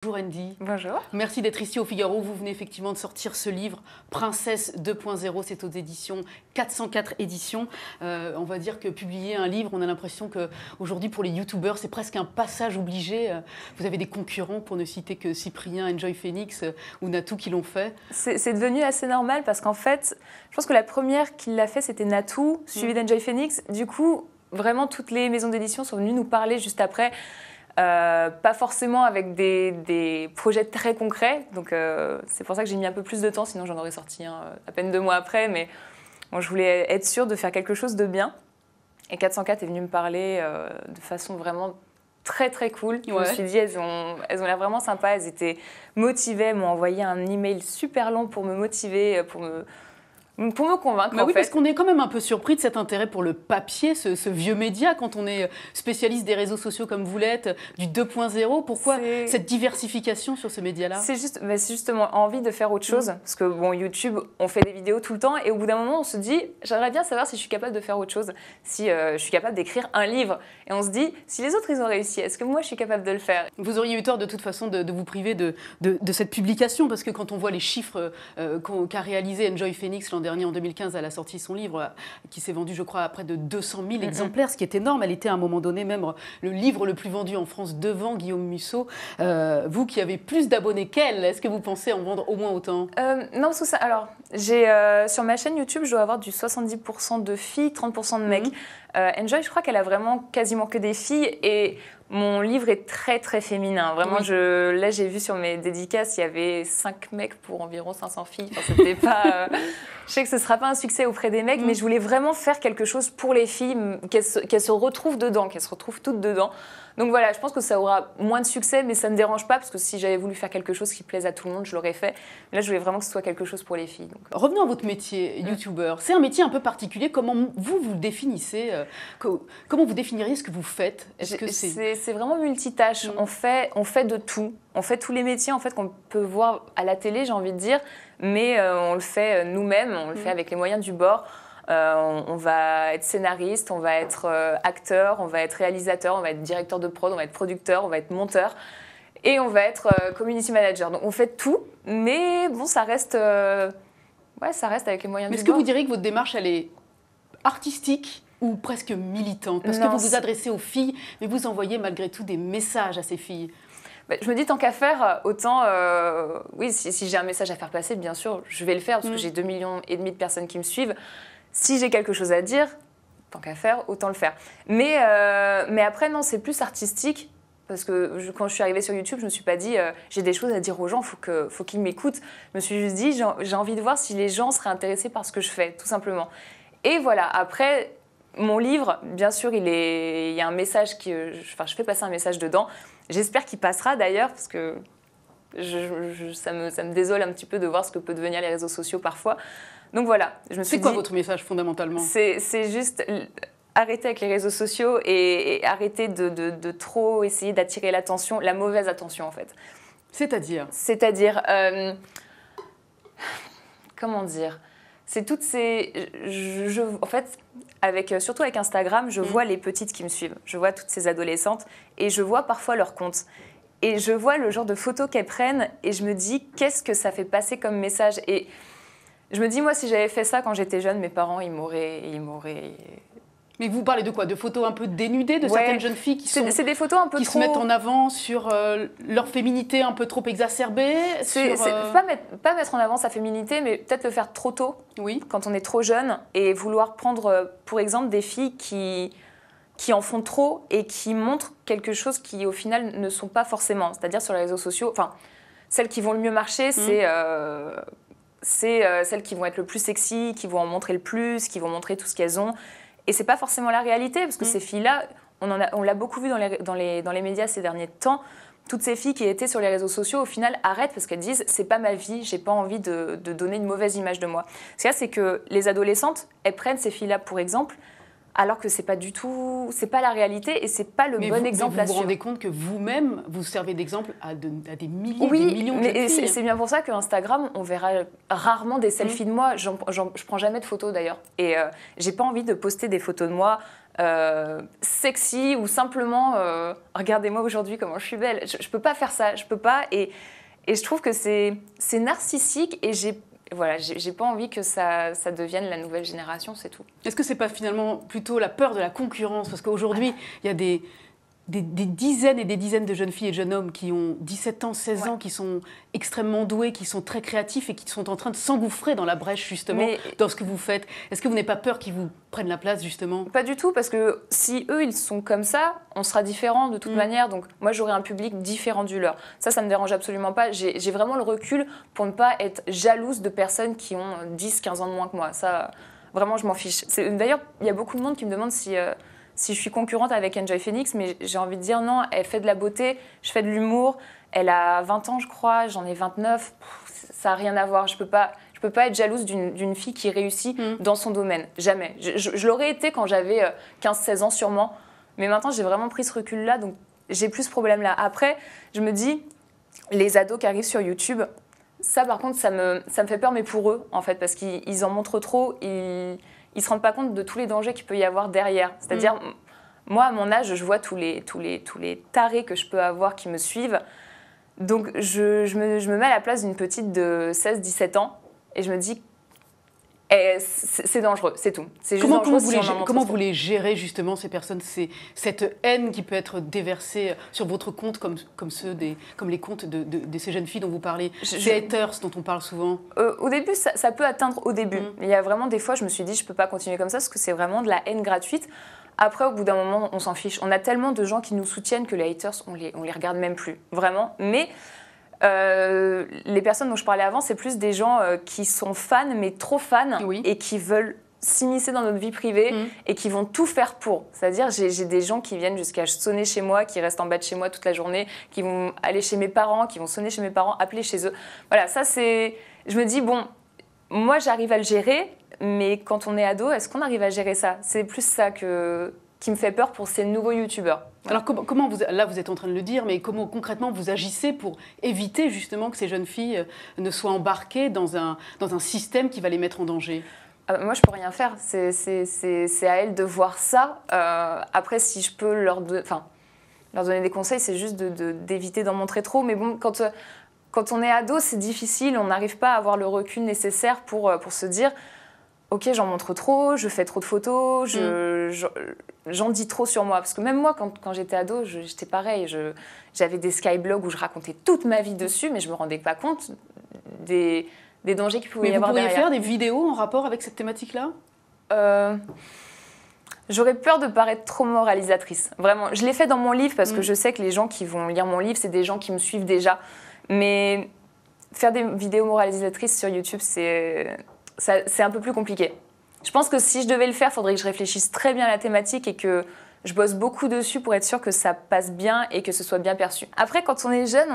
Bonjour Andy. Bonjour. Merci d'être ici au Figaro. Vous venez effectivement de sortir ce livre Princesse 2.0. C'est aux éditions 404 éditions. On va dire que publier un livre, on a l'impression qu'aujourd'hui pour les youtubeurs, c'est presque un passage obligé. Vous avez des concurrents, pour ne citer que Cyprien, Enjoy Phoenix ou Natou qui l'ont fait. C'est devenu assez normal parce qu'en fait, je pense que la première qui l'a fait, c'était Natou, suivie d'Enjoy Phoenix. Du coup, vraiment, toutes les maisons d'édition sont venues nous parler juste après. Pas forcément avec des projets très concrets, donc c'est pour ça que j'ai mis un peu plus de temps, sinon j'en aurais sorti un à peine 2 mois après, mais bon, je voulais être sûre de faire quelque chose de bien. Et 404 est venu me parler de façon vraiment très très cool. Je me suis dit, elles ont l'air vraiment sympas, elles étaient motivées, elles m'ont envoyé un email super long pour me motiver, pour me convaincre. Oui, parce qu'on est quand même un peu surpris de cet intérêt pour le papier, ce vieux média, quand on est spécialiste des réseaux sociaux comme vous l'êtes, du 2.0. Pourquoi cette diversification sur ce média-là? C'est justement envie de faire autre chose. Parce que bon, YouTube, on fait des vidéos tout le temps et au bout d'un moment, on se dit, j'aimerais bien savoir si je suis capable de faire autre chose, si je suis capable d'écrire un livre. Et on se dit, si les autres, ils ont réussi, est-ce que moi, je suis capable de le faire? Vous auriez eu tort de toute façon de vous priver de cette publication, parce que quand on voit les chiffres qu'a réalisé Enjoy Phoenix l'an dernier, en 2015, elle a sorti son livre qui s'est vendu, je crois, à près de 200 000 exemplaires, ce qui est énorme. Elle était à un moment donné même le livre le plus vendu en France devant Guillaume Musso. Vous qui avez plus d'abonnés qu'elle, est-ce que vous pensez en vendre au moins autant? Non, parce que ça, alors, sur ma chaîne YouTube, je dois avoir du 70% de filles, 30% de mecs. Enjoy, je crois qu'elle a vraiment quasiment que des filles et mon livre est très très féminin. Vraiment, là j'ai vu sur mes dédicaces, il y avait 5 mecs pour environ 500 filles. Enfin, c'était pas, je sais que ce ne sera pas un succès auprès des mecs, mais je voulais vraiment faire quelque chose pour les filles, qu'elles se retrouvent dedans, qu'elles se retrouvent toutes dedans. Donc voilà, je pense que ça aura moins de succès, mais ça ne me dérange pas, parce que si j'avais voulu faire quelque chose qui plaise à tout le monde, je l'aurais fait. Mais là, je voulais vraiment que ce soit quelque chose pour les filles. Donc. Revenons à votre métier, youtubeur. C'est un métier un peu particulier. Comment vous le définissez? Comment vous définiriez ce que vous faites? C'est vraiment multitâche. On fait de tout. On fait tous les métiers en fait, qu'on peut voir à la télé, j'ai envie de dire, mais on le fait nous-mêmes, on le fait avec les moyens du bord. On va être scénariste, on va être acteur, on va être réalisateur, on va être directeur de prod, on va être producteur, on va être monteur et on va être community manager. Donc on fait tout, mais bon, ça reste avec les moyens du bord. Est-ce que vous diriez que votre démarche, elle est artistique ou presque militante? Parce que vous vous adressez aux filles, mais vous envoyez malgré tout des messages à ces filles. Je me dis, tant qu'à faire, autant, oui, si j'ai un message à faire passer, bien sûr, je vais le faire, parce que j'ai 2,5 millions de personnes qui me suivent. Si j'ai quelque chose à dire, tant qu'à faire, autant le faire. Mais après, non, c'est plus artistique, parce que quand je suis arrivée sur YouTube, je ne me suis pas dit, j'ai des choses à dire aux gens, faut qu'ils m'écoutent. Je me suis juste dit, j'ai envie de voir si les gens seraient intéressés par ce que je fais, tout simplement. Et voilà, après, mon livre, bien sûr, il y a un message, je fais passer un message dedans. J'espère qu'il passera d'ailleurs, parce que ça me désole un petit peu de voir ce que peut devenir les réseaux sociaux parfois. Donc voilà, je me suis dit... C'est quoi votre message fondamentalement? C'est juste arrêter avec les réseaux sociaux et arrêter de trop essayer d'attirer l'attention, la mauvaise attention en fait. C'est-à-dire comment dire? C'est toutes ces... en fait, surtout avec Instagram, je vois les petites qui me suivent. Je vois toutes ces adolescentes et je vois parfois leurs comptes. Et je vois le genre de photos qu'elles prennent et je me dis, qu'est-ce que ça fait passer comme message? Et je me dis, moi, si j'avais fait ça quand j'étais jeune, mes parents, ils m'auraient... Mais vous parlez de quoi? De photos un peu dénudées de certaines jeunes filles qui c'est des photos un peu qui se mettent en avant sur leur féminité un peu trop exacerbée? Pas mettre en avant sa féminité, mais peut-être le faire trop tôt, quand on est trop jeune, et vouloir prendre, pour exemple, des filles qui en font trop et qui montrent quelque chose qui, au final, ne sont pas forcément. C'est-à-dire sur les réseaux sociaux, enfin, celles qui vont le mieux marcher, c'est celles qui vont être le plus sexy, qui vont en montrer le plus, qui vont montrer tout ce qu'elles ont. Et c'est pas forcément la réalité, parce que ces filles-là, on l'a beaucoup vu dans les médias ces derniers temps. Toutes ces filles qui étaient sur les réseaux sociaux, au final, arrêtent parce qu'elles disent « c'est pas ma vie, j'ai pas envie de donner une mauvaise image de moi ». Ce qu'il y a, c'est que les adolescentes, elles prennent ces filles-là pour exemple, alors que c'est pas du tout, c'est pas la réalité et c'est pas le bon exemple à suivre. Vous vous rendez compte que vous-même, vous servez d'exemple à des milliers, des millions de filles. Oui, c'est bien pour ça qu'Instagram, on verra rarement des selfies de moi. Je prends jamais de photos d'ailleurs. Et j'ai pas envie de poster des photos de moi sexy ou simplement regardez-moi aujourd'hui comment je suis belle. Je peux pas faire ça, je peux pas. Et je trouve que c'est narcissique et j'ai pas envie que ça devienne la nouvelle génération, c'est tout. Est-ce que c'est pas finalement plutôt la peur de la concurrence? Parce qu'aujourd'hui, il y a des dizaines et des dizaines de jeunes filles et de jeunes hommes qui ont 17 ans, 16 ans, qui sont extrêmement doués, qui sont très créatifs et qui sont en train de s'engouffrer dans la brèche, justement, dans ce que vous faites. Est-ce que vous n'avez pas peur qu'ils vous prennent la place, justement? Pas du tout, parce que si eux, ils sont comme ça, on sera différents de toute manière. Donc moi, j'aurai un public différent du leur. Ça me dérange absolument pas. J'ai vraiment le recul pour ne pas être jalouse de personnes qui ont 10, 15 ans de moins que moi. Ça, vraiment, je m'en fiche. D'ailleurs, il y a beaucoup de monde qui me demande si je suis concurrente avec Enjoy Phoenix, mais j'ai envie de dire non, elle fait de la beauté, je fais de l'humour, elle a 20 ans je crois, j'en ai 29, ça n'a rien à voir, je peux pas être jalouse d'une fille qui réussit dans son domaine, jamais. Je l'aurais été quand j'avais 15-16 ans sûrement, mais maintenant j'ai vraiment pris ce recul-là, donc j'ai plus ce problème-là. Après, je me dis, les ados qui arrivent sur YouTube, ça par contre ça me fait peur, mais pour eux en fait, parce qu'ils en montrent trop, ils ne se rendent pas compte de tous les dangers qu'il peut y avoir derrière. C'est-à-dire, moi, à mon âge, je vois tous les tarés que je peux avoir qui me suivent. Donc, je me mets à la place d'une petite de 16-17 ans et je me dis, c'est dangereux, c'est tout. C'est juste comment vous les gérez, justement, ces personnes, cette haine qui peut être déversée sur votre compte, comme les comptes de ces jeunes filles dont vous parlez, ces haters dont on parle souvent? Au début, ça peut atteindre au début. Il y a vraiment des fois, je me suis dit, je ne peux pas continuer comme ça, parce que c'est vraiment de la haine gratuite. Après, au bout d'un moment, on s'en fiche. On a tellement de gens qui nous soutiennent que les haters, on les regarde même plus, vraiment. Mais les personnes dont je parlais avant, c'est plus des gens qui sont fans, mais trop fans, et qui veulent s'immiscer dans notre vie privée et qui vont tout faire pour. C'est-à-dire, j'ai des gens qui viennent jusqu'à sonner chez moi, qui restent en bas de chez moi toute la journée, qui vont aller chez mes parents, qui vont sonner chez mes parents, appeler chez eux. Voilà, ça c'est... Je me dis, bon, moi j'arrive à le gérer, mais quand on est ado, est-ce qu'on arrive à gérer ça? C'est plus ça qui me fait peur pour ces nouveaux youtubeurs. Alors comment là vous êtes en train de le dire, mais comment concrètement vous agissez pour éviter justement que ces jeunes filles ne soient embarquées dans un système qui va les mettre en danger? Moi je peux rien faire, c'est à elles de voir ça. Après si je peux leur donner des conseils, c'est juste d'éviter d'en montrer trop. Mais bon, quand on est ado, c'est difficile, on n'arrive pas à avoir le recul nécessaire pour se dire ok, j'en montre trop, je fais trop de photos, j'en dis trop sur moi. Parce que même moi, quand j'étais ado, j'étais pareil. J'avais des skyblogs où je racontais toute ma vie dessus, mais je ne me rendais pas compte des dangers qu'il pouvait y avoir derrière. Vous pourriez faire des vidéos en rapport avec cette thématique-là? J'aurais peur de paraître trop moralisatrice. Vraiment, je l'ai fait dans mon livre parce que je sais que les gens qui vont lire mon livre, c'est des gens qui me suivent déjà. Mais faire des vidéos moralisatrices sur YouTube, c'est un peu plus compliqué. Je pense que si je devais le faire, il faudrait que je réfléchisse très bien à la thématique et que je bosse beaucoup dessus pour être sûre que ça passe bien et que ce soit bien perçu. Après, quand on est jeune,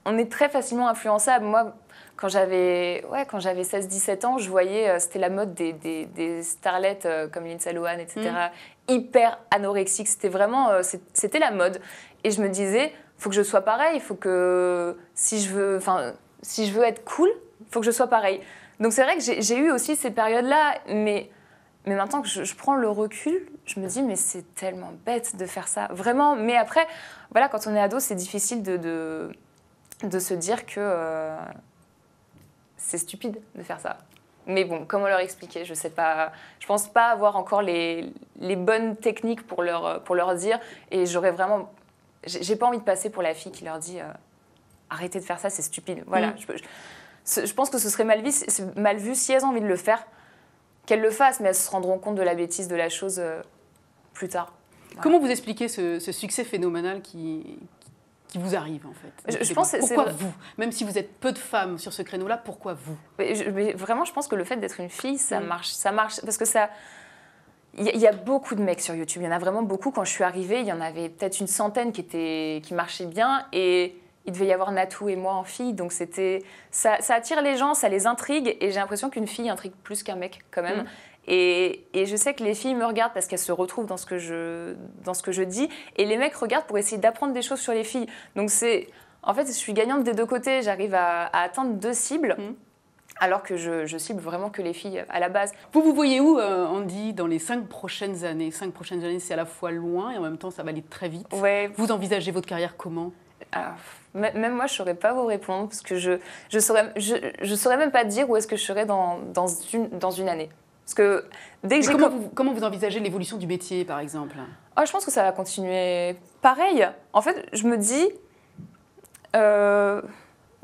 on est très facilement influençable. Moi, quand j'avais 16-17 ans, je voyais, c'était la mode des starlets comme Lindsay Lohan, etc., hyper anorexiques. C'était vraiment, c'était la mode. Et je me disais, il faut que je sois pareil, il faut que, si je veux être cool, il faut que je sois pareil. Donc c'est vrai que j'ai eu aussi ces périodes-là, mais maintenant que je prends le recul, je me dis mais c'est tellement bête de faire ça, vraiment. Mais après, voilà, quand on est ado, c'est difficile de se dire que c'est stupide de faire ça. Mais bon, comment leur expliquer? Je sais pas. Je pense pas avoir encore les bonnes techniques pour leur dire. Et j'aurais vraiment, j'ai pas envie de passer pour la fille qui leur dit arrêtez de faire ça, c'est stupide. Voilà. Je pense que ce serait mal vu si elles ont envie de le faire, qu'elles le fassent, mais elles se rendront compte de la bêtise de la chose plus tard. Voilà. Comment vous expliquez ce succès phénoménal qui vous arrive en fait? Je pense pourquoi vous? Même si vous êtes peu de femmes sur ce créneau-là, pourquoi vous? Mais vraiment, je pense que le fait d'être une fille, ça marche. Parce que ça... Il y a beaucoup de mecs sur YouTube, il y en a vraiment beaucoup. Quand je suis arrivée, il y en avait peut-être une centaine qui marchaient bien et... Il devait y avoir Natou et moi en fille, donc ça attire les gens, ça les intrigue, et j'ai l'impression qu'une fille intrigue plus qu'un mec quand même. Et je sais que les filles me regardent parce qu'elles se retrouvent dans ce que je dis, et les mecs regardent pour essayer d'apprendre des choses sur les filles. Donc en fait, je suis gagnante des deux côtés, j'arrive à atteindre deux cibles. alors que je cible vraiment que les filles à la base. Vous vous voyez où, Andy, dans les 5 prochaines années? 5 prochaines années, c'est à la fois loin et en même temps, ça va aller très vite. Ouais. Vous envisagez votre carrière comment? Même moi, je ne saurais pas vous répondre, parce que je saurais même pas dire où est-ce que je serais dans une année. Parce que dès que comment vous envisagez l'évolution du métier, par exemple? Je pense que ça va continuer pareil. En fait, je me dis...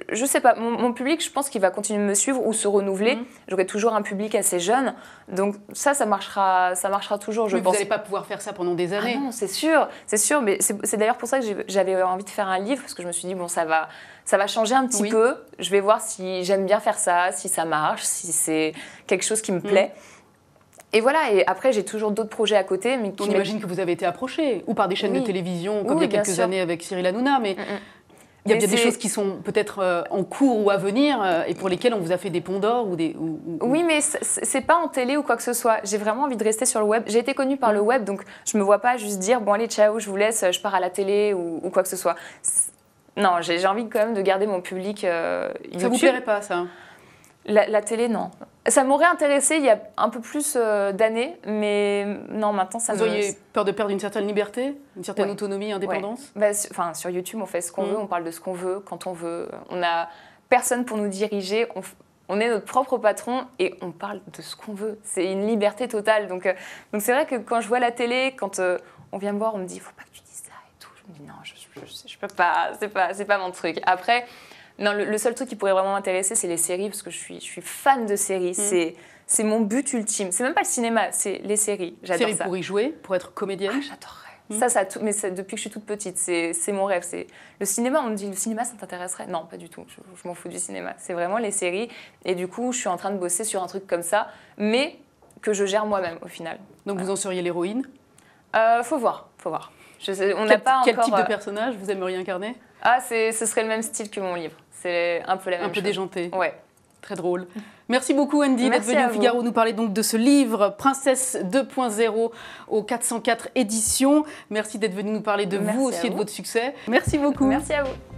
je sais pas, mon public, je pense qu'il va continuer de me suivre ou se renouveler. J'aurai toujours un public assez jeune, donc ça marchera toujours, je pense. Mais vous n'allez pas pouvoir faire ça pendant des années. Ah non, c'est sûr, mais c'est d'ailleurs pour ça que j'avais envie de faire un livre, parce que je me suis dit, bon, ça va changer un petit peu, je vais voir si j'aime bien faire ça, si ça marche, si c'est quelque chose qui me plaît. Et voilà, et après j'ai toujours d'autres projets à côté. Mais on imagine que vous avez été approché, ou par des chaînes de télévision, comme il y a quelques années avec Cyril Hanouna, mais... Il y a bien des choses qui sont peut-être en cours ou à venir et pour lesquelles on vous a fait des ponts d'or ou des... Oui, mais c'est pas en télé ou quoi que ce soit. J'ai vraiment envie de rester sur le web. J'ai été connue par le web, donc je me vois pas juste dire « bon allez, ciao, je vous laisse, je pars à la télé » ou quoi que ce soit. Non, j'ai envie quand même de garder mon public YouTube. Ça vous plairait pas, ça? La télé, non. Ça m'aurait intéressé il y a un peu plus d'années, mais non, maintenant ça Vous auriez peur de perdre une certaine liberté, une certaine autonomie, indépendance? Sur YouTube, on fait ce qu'on veut, on parle de ce qu'on veut, quand on veut. On n'a personne pour nous diriger, on est notre propre patron et on parle de ce qu'on veut. C'est une liberté totale. Donc c'est vrai que quand je vois la télé, quand on vient me voir, on me dit « faut pas que tu dises ça » et tout. Je me dis « non, je peux pas, c'est pas mon truc ». Après... Non, le seul truc qui pourrait vraiment m'intéresser, c'est les séries, parce que je suis fan de séries. C'est mon but ultime. C'est même pas le cinéma, c'est les séries. J'adore ça. Pour y jouer, pour être comédienne? J'adorerais. Mais depuis que je suis toute petite, c'est mon rêve. Le cinéma, on me dit, le cinéma, ça t'intéresserait? Non, pas du tout. Je m'en fous du cinéma. C'est vraiment les séries. Et du coup, je suis en train de bosser sur un truc comme ça, mais que je gère moi-même, au final. Donc vous en seriez l'héroïne? Faut voir. Quel type de personnage vous aimeriez incarner? Ce serait le même style que mon livre. C'est un peu la même chose. Un peu déjanté. Ouais. Très drôle. Merci beaucoup, Andy, d'être venue au Figaro nous parler donc de ce livre Princesse 2.0 aux 404 éditions. Merci d'être venue nous parler de vous aussi et de votre succès. Merci beaucoup. Merci à vous.